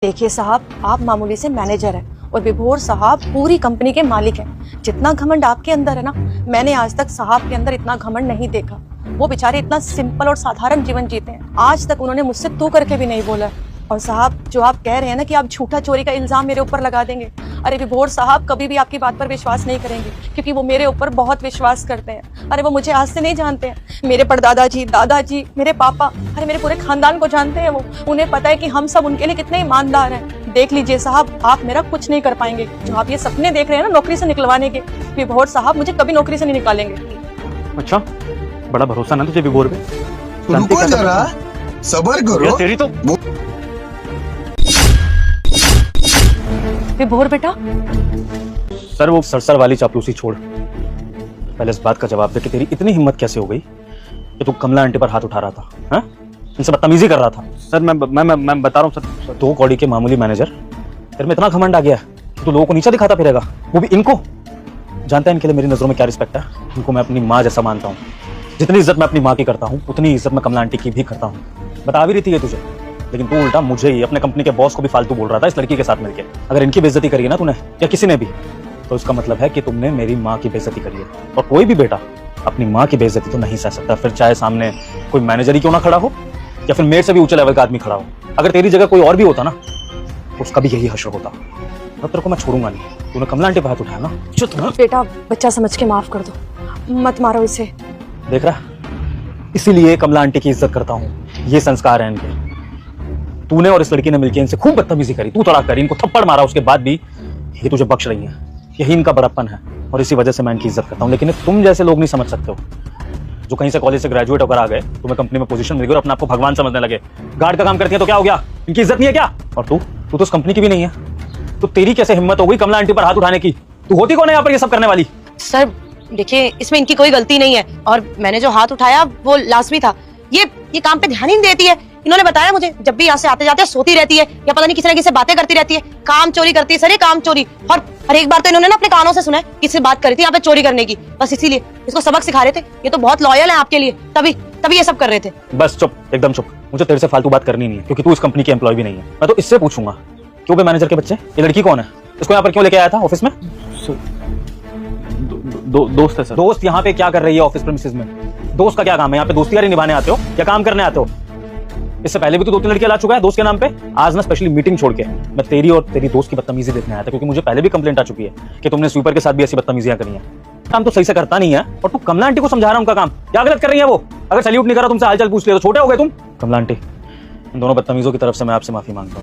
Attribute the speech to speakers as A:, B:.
A: देखिए साहब, आप मामूली से मैनेजर हैं और विभोर साहब पूरी कंपनी के मालिक हैं। जितना घमंड आपके अंदर है ना, मैंने आज तक साहब के अंदर इतना घमंड नहीं देखा। वो बेचारे इतना सिंपल और साधारण जीवन जीते हैं। आज तक उन्होंने मुझसे तू करके भी नहीं बोला। और साहब, जो आप कह रहे हैं ना कि आप झूठा चोरी का इल्जाम मेरे ऊपर लगा देंगे, अरे विभोर साहब कभी भी आपकी बात पर विश्वास नहीं करेंगे, क्योंकि वो मेरे ऊपर बहुत विश्वास करते हैं। अरे वो मुझे आज से नहीं जानते हैं, मेरे परदादाजी, दादाजी, मेरे पापा, अरे मेरे पूरे खानदान को जानते हैं वो। उन्हें पता है कि हम सब उनके लिए कितने ईमानदार हैं। देख लीजिए साहब, आप मेरा कुछ नहीं कर पाएंगे। जो आप ये सपने देख रहे हैं ना नौकरी से निकलवाने के, विभोर साहब मुझे कभी नौकरी से नहीं निकालेंगे।
B: अच्छा, बड़ा भरोसा ना तुझे विभोर पे।
C: रुको जरा, सब्र करो।
B: तेरी तो
A: विभोर बेटा,
B: सर वो सरसर वाली चापलूसी छोड़, पहले इस बात का जवाब दे कि तेरी इतनी हिम्मत कैसे हो गई कि तू कमला आंटी पर हाथ उठा रहा था, हाँ? इनसे बदतमीजी कर रहा था। सर मैं बता रहा हूँ सर, 2 कौड़ी के मामूली मैनेजर, तेरे में इतना घमंड आ गया कि तू लोगों को नीचा दिखाता फिरेगा, वो भी इनको। जानता है इनके लिए मेरी नजरों में क्या रिस्पेक्ट है? इनको मैं अपनी माँ जैसा मानता हूँ। जितनी इज्जत मैं अपनी माँ की करता हूँ, उतनी इज्जत मैं कमला आंटी की भी करता हूँ। बता भी रही थी ये तुझे, लेकिन तू उल्टा मुझे ही, अपने कंपनी के बॉस को भी फालतू बोल रहा था इस लड़की के साथ मिलकर। अगर इनकी बेइज्जती करी है ना तूने या किसी ने भी, तो इसका मतलब है कि तुमने मेरी माँ की बेइज्जती करी है। और कोई भी बेटा अपनी माँ की बेइज्जती तो नहीं सह सकता, फिर चाहे सामने कोई मैनेजर ही क्यों ना खड़ा हो या फिर मेरे से भी ऊंचे लेवल का आदमी खड़ा हो। अगर तेरी जगह कोई और भी होता ना, उसका भी यही हश्र होता। अब तेरे को मैं छोड़ूंगा नहीं। तूने कमला आंटी पे हाथ उठाया ना, चुप ना।
A: बेटा बच्चा समझ के माफ कर दो, मत मारो इसे।
B: देख रहा, इसीलिए कमला आंटी की इज्जत करता हूँ। ये संस्कार है इनके। तूने और इस लड़की ने मिलकर इनसे खूब बदतमीजी करी, तू तड़ाक करी, इनको थप्पड़ मारा, उसके बाद भी ये तुझे बख्श रही है। यही इनका बड़प्पन है और इसी वजह से मैं इनकी इज्जत करता हूँ। लेकिन तुम जैसे लोग नहीं समझ सकते हो, जो कहीं से कॉलेज से ग्रेजुएट होकर आ गए, तुम्हें कंपनी में पोजीशन मिल गई और अपने आप को भगवान समझने लगे। गार्ड का काम करती है तो क्या हो गया? इनकी इज्जत नहीं है क्या? और तू तो उस कंपनी की भी नहीं है, तो तेरी कैसे हिम्मत हो गई कमला आंटी पर हाथ उठाने की? तू होती कौन है यहाँ पर ये सब करने वाली?
D: सर देखिए, इसमें इनकी कोई गलती नहीं है और मैंने जो हाथ उठाया वो लाजमी था। ये काम पे ध्यान ही नहीं देती है। इन्होंने बताया मुझे, जब भी यहाँ से आते जाते सोती रहती है या पता नहीं किसी न किसी बातें करती रहती है, काम चोरी करती है। सर ये काम चोरी, और हर एक बार तो इन्होंने ना अपने कानों से सुना है किसी बात करी थी यहाँ पे चोरी करने की, बस इसीलिए इसको सबक सिखा रहे थे। ये तो बहुत लॉयल है आपके लिए, तभी ये सब कर रहे थे।
B: बस चुप, एकदम चुप। मुझे तेरे से फालतू बात करनी नहीं है, क्योंकि तू इस कंपनी की एम्प्लॉय भी नहीं है। मैं तो इससे पूछूंगा, क्यों बे मैनेजर के बच्चे, ये लड़की कौन है? इसको यहाँ पर क्यों लेके आया था ऑफिस में? दोस्त है सर। दोस्त यहाँ पे क्या कर रही है ऑफिस प्रेमिसेस में? दोस्त का क्या काम है? यहाँ पे दोस्ती यारी निभाने आते हो या काम करने आते हो? इससे पहले भी तो 2-3 लड़कियां ला चुका है दोस्त के नाम पे। आज ना स्पेशली मीटिंग छोड़ के मैं तेरी और तेरी दोस्त की बदतमीजी देखने आया था, क्योंकि मुझे पहले भी कंप्लेंट आ चुकी है कि तुमने स्वीपर के साथ भी ऐसी बदतमीजियां करी हैं। काम तो सही से करता नहीं है और तू कमला आंटी को समझा रहा है उनका काम क्या गलत कर रही है वो। अगर सैल्यूट नहीं करा तुमसे हालचाल पूछ लिया तो छोटे हो गए तुम। कमला आंटी, इन दोनों बदतमीजों की तरफ से मैं आपसे माफी मांगता हूँ।